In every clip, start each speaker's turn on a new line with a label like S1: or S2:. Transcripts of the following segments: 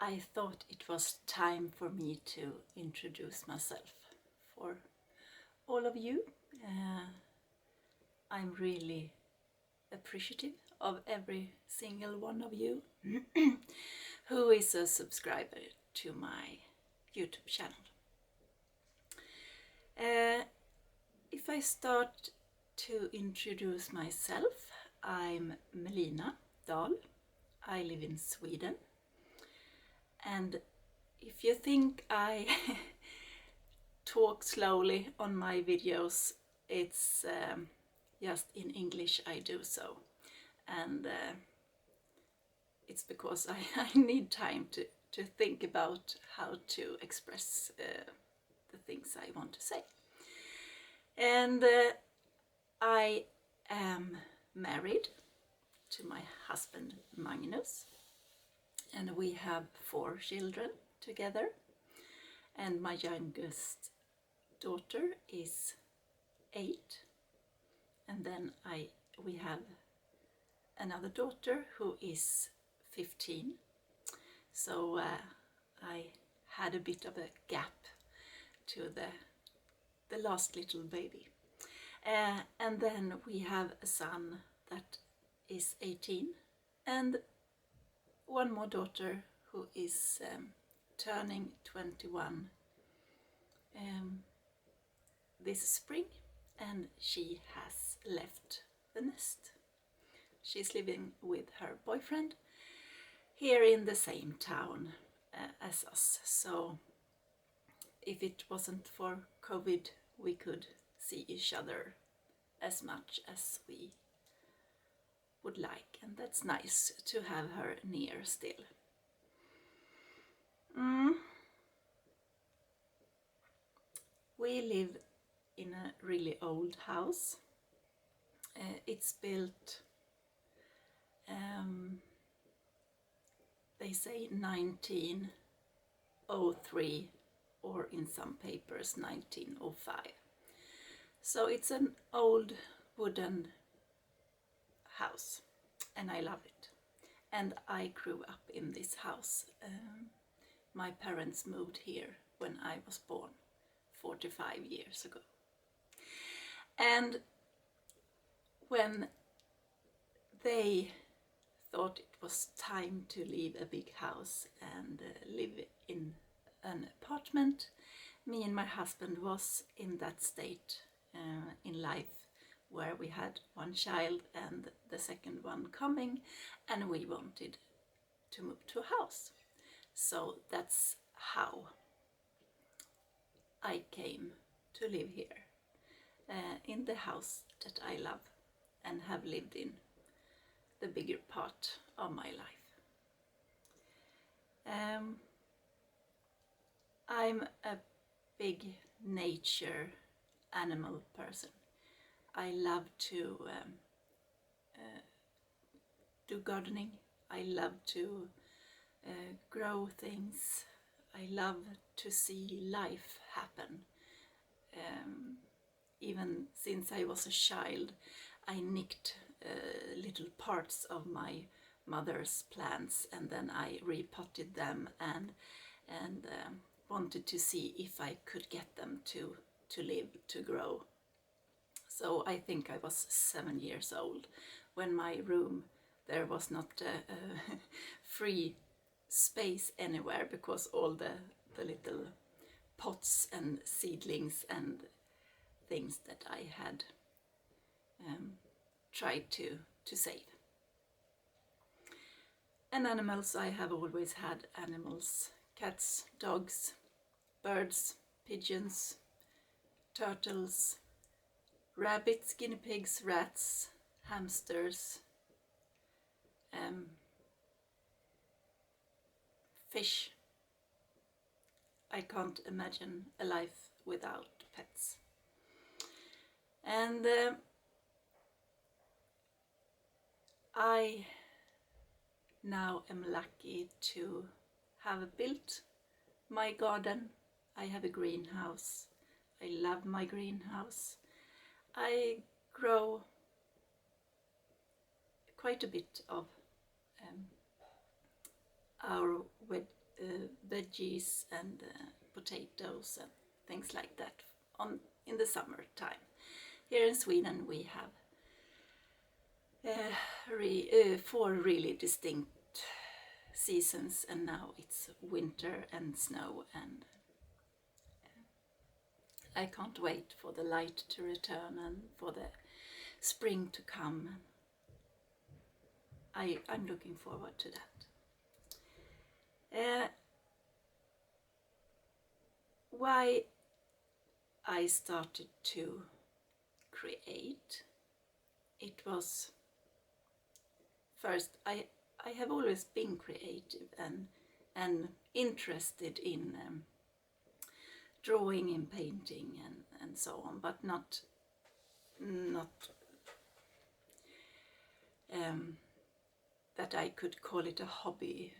S1: I thought it was time for me to introduce myself for all of you. I'm really appreciative of every single one of you who is a subscriber to my YouTube channel. If I start to introduce myself, I'm Melina. I live in Sweden, and if you think I talk slowly on my videos, it's just in English I do so, and it's because I need time to think about how to express the things I want to say. And I am married to my husband Magnus, and we have 4 children together, and my youngest daughter is 8, and then we have another daughter who is 15, so I had a bit of a gap to the last little baby. And then we have a son that is 18, and one more daughter who is turning 21 this spring, and she has left the nest. She's living with her boyfriend here in the same town as us, so if it wasn't for COVID we could see each other as much as we would like, and that's nice to have her near still. We live in a really old house. It's built, they say 1903, or in some papers 1905. So it's an old wooden house, and I love it. And I grew up in this house. My parents moved here when I was born 45 years ago. And when they thought it was time to leave a big house and live in an apartment, me and my husband was in that state in life where we had 1 child and the second one coming, and we wanted to move to a house. So that's how I came to live here, in the house that I love and have lived in the bigger part of my life. I'm a big nature animal person. I love to do gardening. I love to grow things. I love to see life happen. Even since I was a child, I nicked little parts of my mother's plants, and then I repotted them and wanted to see if I could get them to live, to grow. So I think I was 7 years old when my room, there was not a free space anywhere, because all the little pots and seedlings and things that I had tried to save. And animals, I have always had animals: cats, dogs, birds, pigeons, turtles, rabbits, guinea pigs, rats, hamsters, fish. I can't imagine a life without pets. And I now am lucky to have built my garden. I have a greenhouse. I love my greenhouse. I grow quite a bit of our veggies and potatoes and things like that in the summertime. Here in Sweden we have 4 really distinct seasons, and now it's winter and snow, and I can't wait for the light to return and for the spring to come. I'm looking forward to that. Why I started to create, it was first I have always been creative and interested in drawing and painting and so on, but not that I could call it a hobby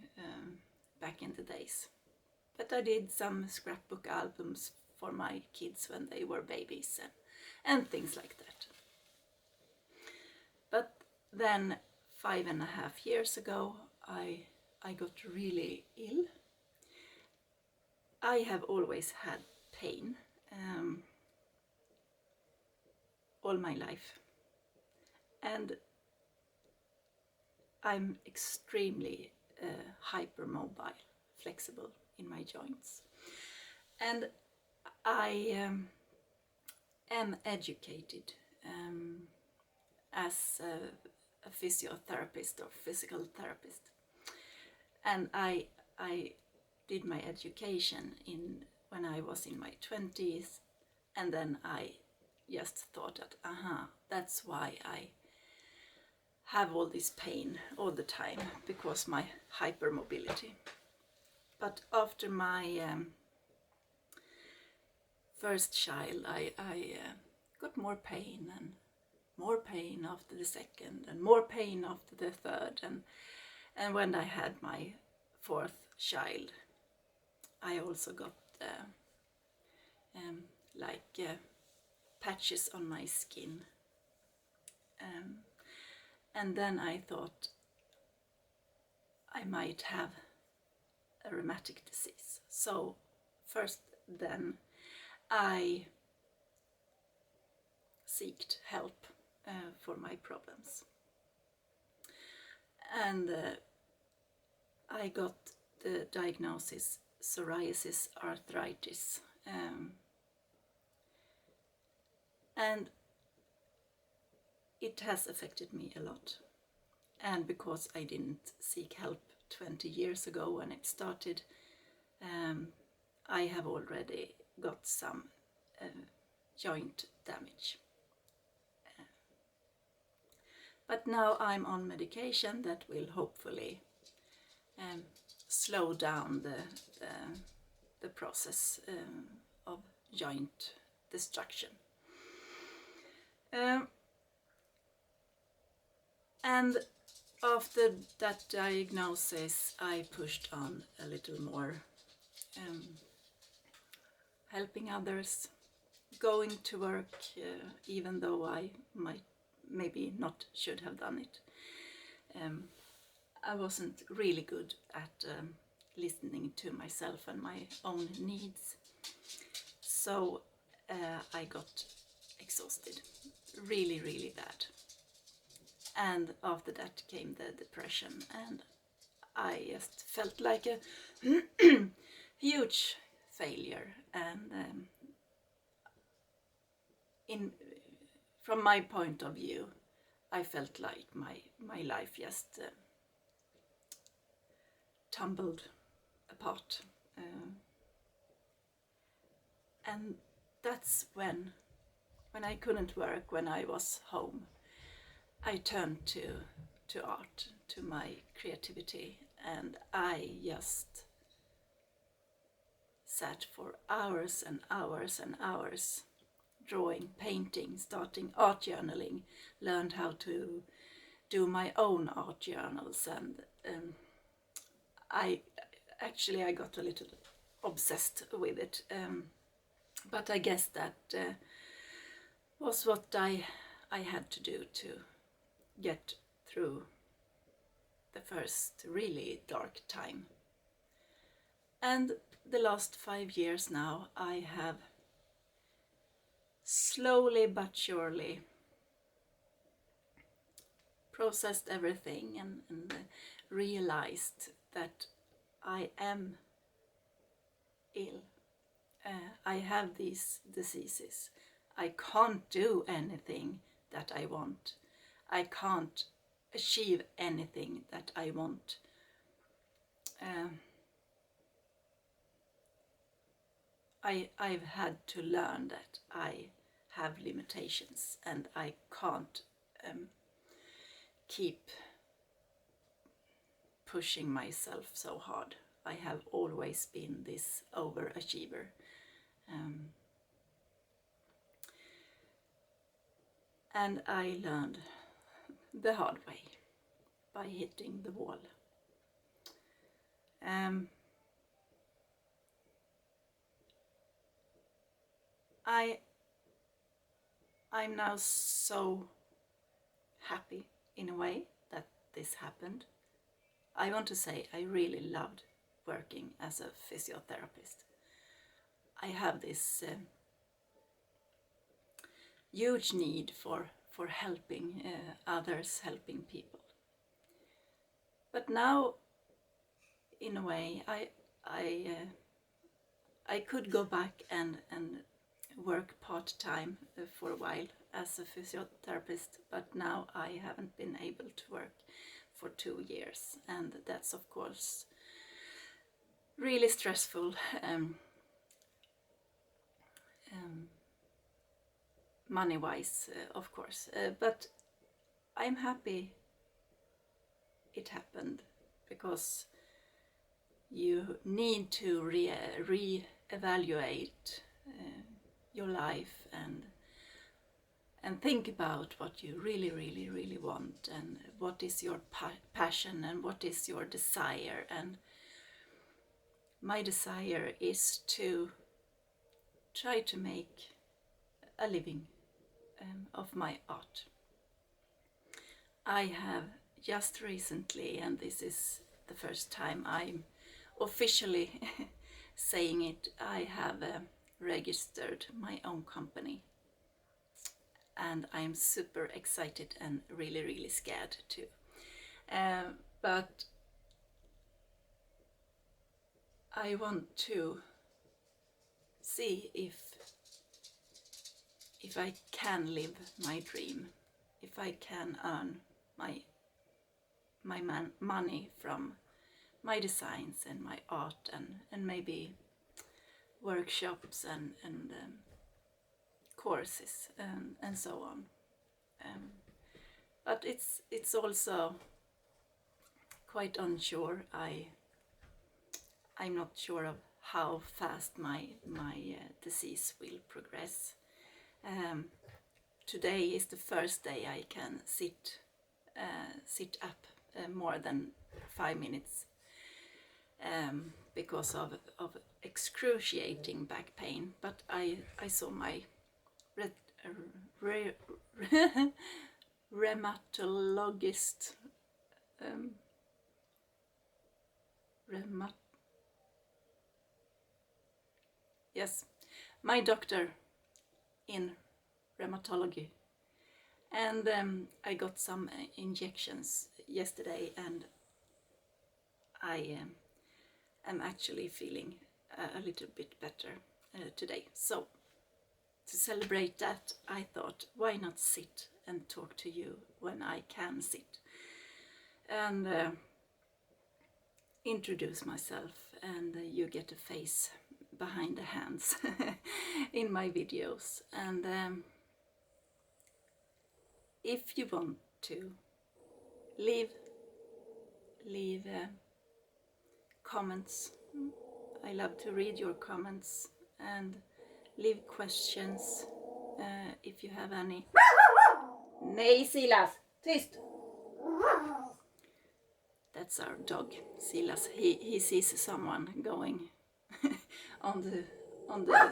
S1: back in the days. But I did some scrapbook albums for my kids when they were babies and things like that. But then 5.5 years ago I got really ill. I have always had pain all my life, and I'm extremely hypermobile, flexible in my joints, and I am educated as a physiotherapist or physical therapist, and I did my education when I was in my 20s, and then I just thought that that's why I have all this pain all the time, because my hypermobility. But after my first child I got more pain and more pain after the second and more pain after the third, and when I had my 4th child I also got patches on my skin, and then I thought I might have a rheumatic disease. So first then I sought help for my problems, and I got the diagnosis psoriasis arthritis, and it has affected me a lot. And because I didn't seek help 20 years ago when it started, I have already got some joint damage. But now I'm on medication that will hopefully slow down the process of joint destruction. And after that diagnosis I pushed on a little more, helping others, going to work, even though I maybe not should have done it. I wasn't really good at listening to myself and my own needs, so I got exhausted, really, really bad. And after that came the depression, and I just felt like a huge failure. And from my point of view, I felt like my life just tumbled apart. And that's when I couldn't work, when I was home, I turned to art, to my creativity, and I just sat for hours and hours and hours drawing, painting, starting art journaling, learned how to do my own art journals, and I got a little obsessed with it, but I guess that was what I had to do to get through the first really dark time. And the last 5 years now, I have slowly but surely processed everything and realized that I am ill. I have these diseases. I can't do anything that I want. I can't achieve anything that I want. I've had to learn that I have limitations and I can't keep pushing myself so hard. I have always been this overachiever. And I learned the hard way by hitting the wall. I'm now so happy in a way that this happened. I want to say I really loved working as a physiotherapist. I have this huge need for helping others, helping people. But now, in a way, I could go back and work part-time for a while as a physiotherapist, but now I haven't been able to work for 2 years, and that's of course really stressful. Money-wise, of course, but I'm happy it happened, because you need to re-evaluate your life and think about what you really want, and what is your passion and what is your desire. And my desire is to try to make a living of my art. I have just recently, and this is the first time I'm officially saying it, I have registered my own company, and I'm super excited and really scared too. But I want to see if I can live my dream, if I can earn my money from my designs and my art, and maybe workshops and courses and so on. But it's also quite unsure. I'm not sure of how fast my disease will progress. Today is the first day I can sit up more than 5 minutes because of excruciating back pain. But I saw my rheumatologist, yes, my doctor in rheumatology, and I got some injections yesterday, and I am actually feeling a little bit better today. So to celebrate that, I thought, why not sit and talk to you when I can sit, and introduce myself, and you get a face behind the hands in my videos. And if you want to leave comments, I love to read your comments, and leave questions if you have any. Nej, Silas, tyst! That's our dog, Silas. He sees someone going on the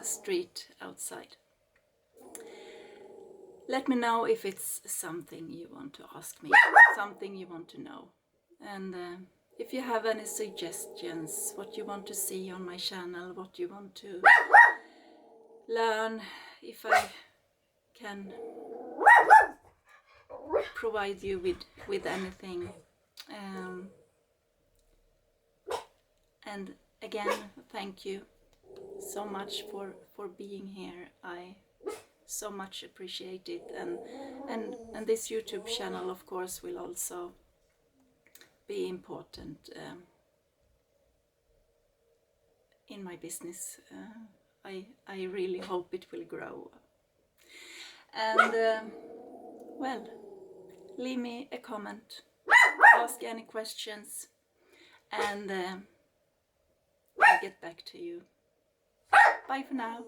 S1: street outside. Let me know if it's something you want to ask me, something you want to know. And if you have any suggestions, what you want to see on my channel, what you want to learn, if I can provide you with anything. And again, thank you so much for being here. I so much appreciate it, and this YouTube channel, of course, will also be important in my business. I really hope it will grow. And well, leave me a comment, ask any questions, and I'll get back to you. Bye for now.